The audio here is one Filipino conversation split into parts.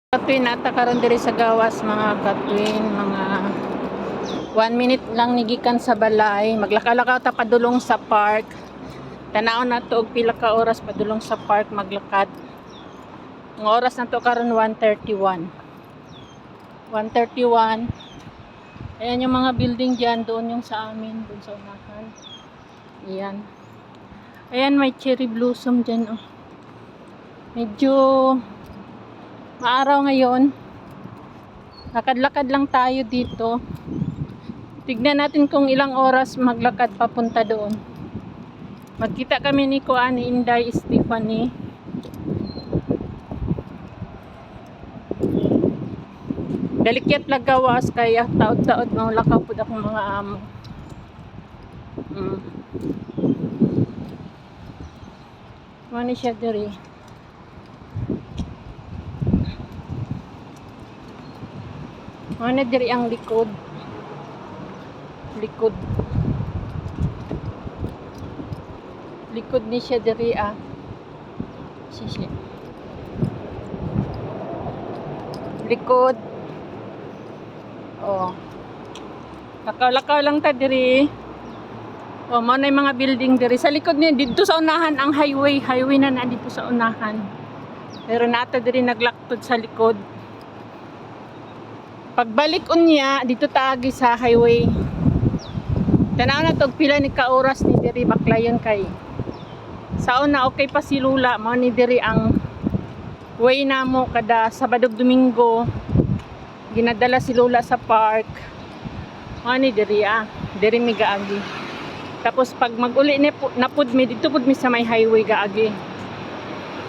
Katwin ata karon diri sa gawas mga katwin, mga 1 minute lang nigikan sa balay, maglakaw-lakaw ta padulong sa park. Tanaw na to og pila ka oras padulong sa park maglakad. Ang oras na to karon 1:31. 1:31. Ayan yung mga building diyan, doon yung sa amin, doon sa unahan. Ayan. Ayan may cherry blossom diyan oh. Medyo maaraw ngayon. Lakad-lakad lang tayo dito. Tignan natin kung ilang oras maglakad papunta doon. Magkita kami ni Kuani Inday Stephanie. Dalikyat lagawas kaya taod-taod maulakaw pud akong mga amo. Mani siya diri. Mani diri ang likod. Likod ni siya diri ah. Sisi. Likod. Oh. Lakaw-lakaw lang ta diri. Oh, mo na yung mga building diri sa likod niya dito sa unahan ang highway na dito sa unahan. Pero nata diri naglaktod sa likod. Pagbalik unya dito taagi sa highway. Tanaw na tog pila ni ka oras ni diri baklayon kay. Sa una okay pa si Lula mo ni diri ang way namo kada Sabado Domingo. Ginadala si Lula sa park. Mo ni diri diri mi gaagi. Tapos pag maguli ni napud mi dito pud mi sa may highway gaagi.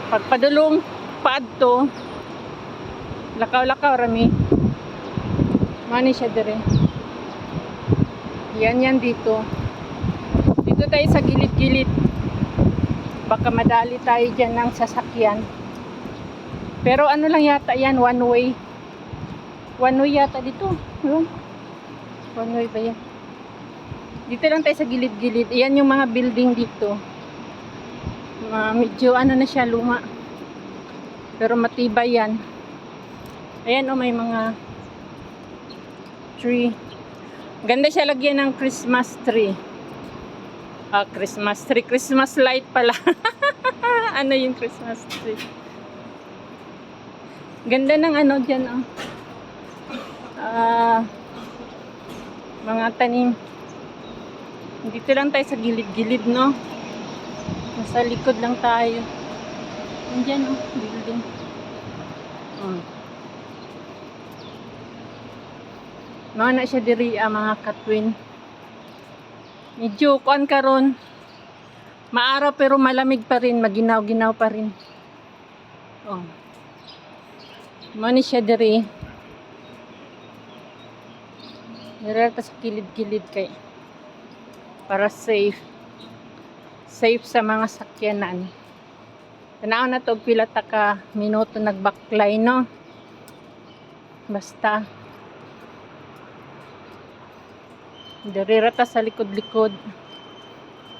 Pagpadulong paadto lakaw-lakaw rami. Mani siya dire. Yan dito. Dito tayo sa gilid-gilid. Baka madali tayo dyan ng sasakyan. Pero ano lang yata yan, one way. One way yata dito. One way ba yan? Dito lang tayo sa gilid-gilid. Yan yung mga building dito. Medyo ano na siya, luma. Pero matibay yan. Ayan may mga tree. Ganda siya lagyan ng Christmas tree. Christmas tree. Christmas light pala. Ano yung Christmas tree? Ganda ng ano dyan mga tanim. Dito lang tayo sa gilid-gilid no. Nasa likod lang tayo. Andyan building. Mana siya diri mga katwin. Medyo kuan karon. Maaraw pero malamig pa rin, maginaw-ginaw pa rin. Mani siya diri. Nirata sa kilid-kilid kay para safe. Safe sa mga sakyanan. Tanaw na to pila ta ka minuto nagbaklay no. Basta dirirata sa likod-likod.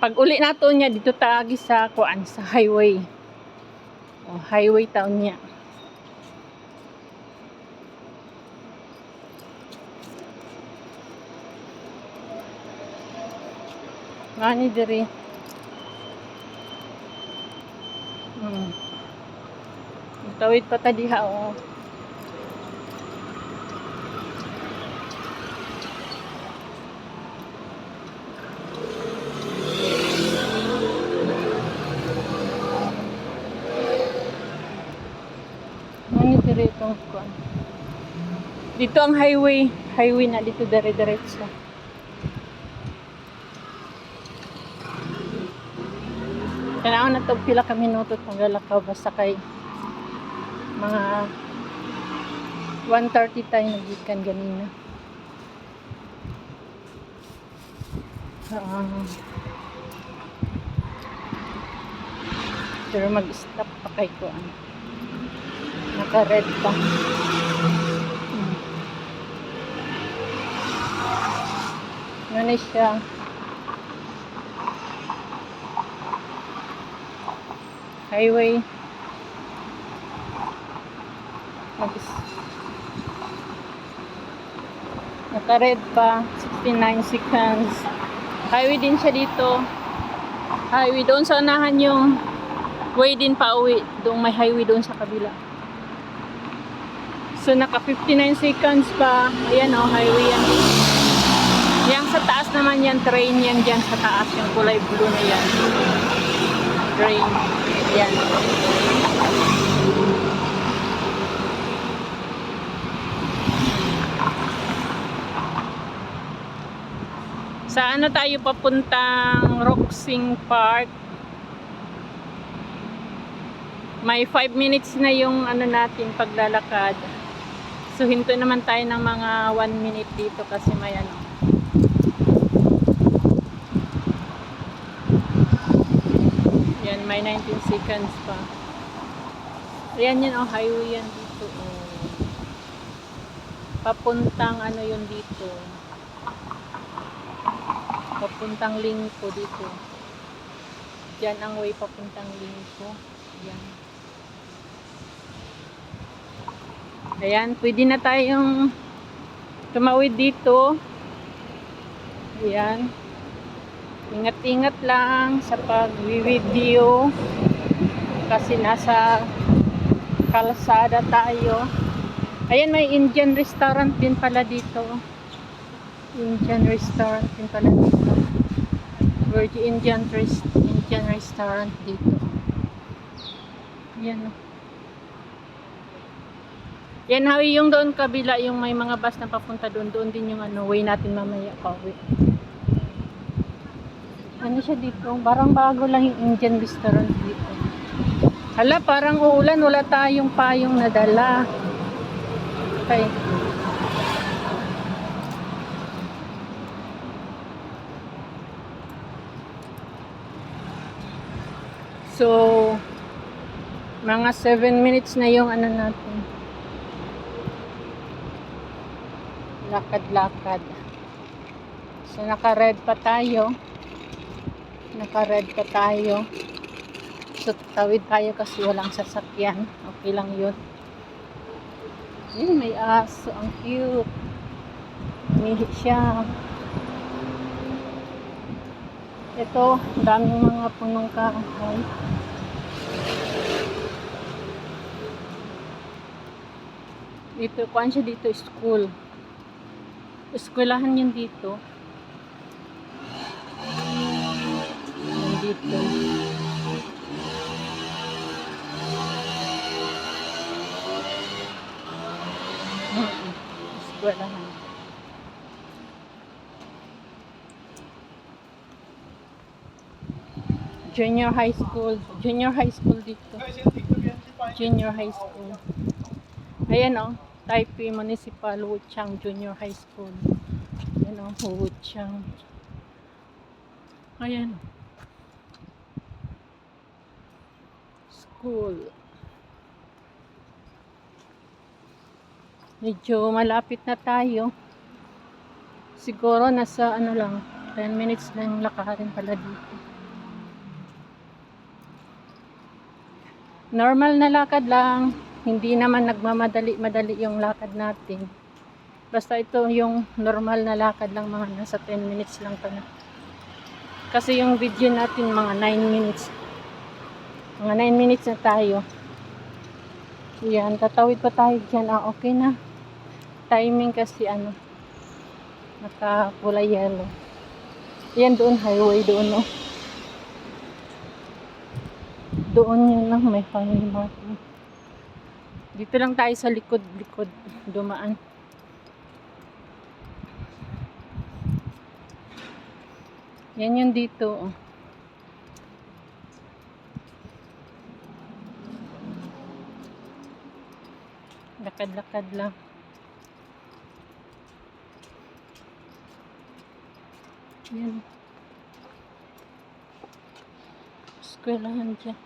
Pag uli nato niya dito taagi sa kuan sa highway. Highway taon niya. Mani diri. Tawid pa ta diha dito ang highway na dito dire-diretso. Kailangan na to pila ka minuto maglalakaw basta kay mga 1:30 tayo nagikan ganina. Pero mag-stop pa kay ko naka-red pa. Ano siya? Highway. Naka-red pa, 69 seconds. Highway din siya dito. Highway doon sa unahan yung way din pa uwi. Doon may highway doon sa kabila. So naka 59 seconds pa. Ayan o, highway yan. Yang sa taas naman yan, train yan dyan sa taas. Yung kulay blue na yan. Train. Yan. Sa ano tayo papuntang Roxing Park? May 5 minutes na yung ano natin paglalakad. So hinto naman tayo ng mga 1 minute dito kasi may ano. Yan, may 19 seconds pa. Ayan yan, oh, highway yan dito. Oh. Papuntang ano yun dito. Papuntang Lingko dito. Yan ang way papuntang Lingko. Yan. Ayan, pwede na tayong tumawid dito. Ayan. Ingat-ingat lang sa pag-video kasi nasa kalsada tayo. Ayan, may Indian restaurant din pala dito. Indian restaurant din pala dito. Indian restaurant dito. Yan. Yan, Hawi, yung doon kabila, yung may mga bus na papunta doon. Doon din yung ano, way natin mamaya pauwi. Ano siya dito? Parang bago lang yung Indian restaurant dito. Hala, parang uulan. Wala tayong payong nadala. Okay. So, mga 7 minutes na yung ano natin. Lakad-lakad. So, naka-red pa tayo. So, tawid tayo kasi walang sasakyan. Okay lang yun. Yun, may aso. Ang cute. Umihi siya. Ito, daming mga punong kahoy. Dito, kuhaan siya dito, school. Eskwelahan yun dito. Dito. Eskwelahan. Junior high school dito. Junior high school. Ayan o, Taipei Municipal Wuchang Junior High School. Ayan o, Wuchang. Ayan. School. Medyo malapit na tayo. Siguro nasa ano lang, 10 minutes lang lakarin pala dito. Normal na lakad lang. Hindi naman nagmamadali-madali yung lakad natin. Basta ito yung normal na lakad lang, mga nasa 10 minutes lang pala. Kasi yung video natin mga 9 minutes. Mga 9 minutes na tayo. Yan, tatawid pa tayo dyan. Okay na. Timing kasi ano, nakakulay yellow. Yan doon, highway doon, no. Doon yun lang, may family mart. Dito lang tayo sa likod dumaan. Yan yun dito, oh. Lakad-lakad lang. Yan. Eskwelahan dyan.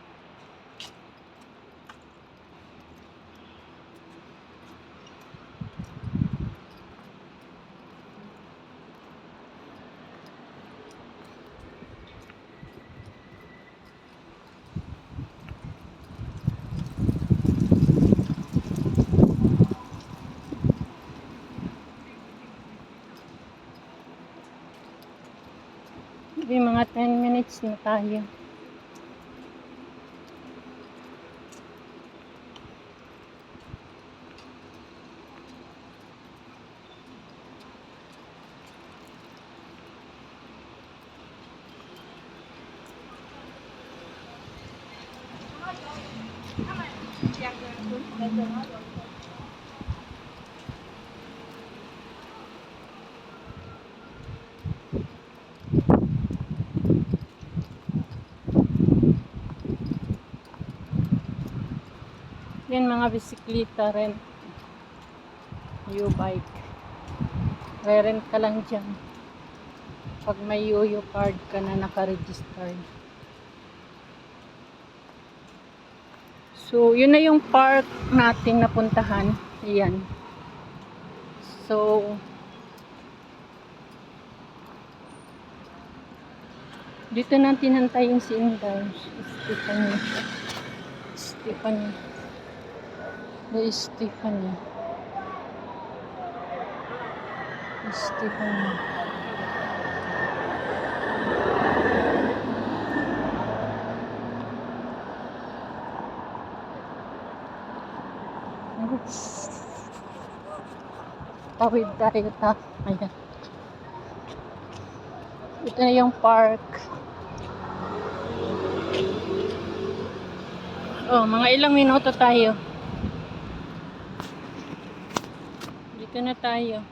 minutes na tayo. Yan mga bisikleta rin. U-bike. Re-rent ka lang dyan. Pag may YOYO card ka na naka-register. So, yun na yung park natin napuntahan. Ayan. So, dito natin hantayin si Inday. Stephanie. Stephanie. Stephanie. Stephanie. Tawid tayo ta. Ayan. Ito na yung park. Oh, mga ilang minuto tayo. Dito na tayo.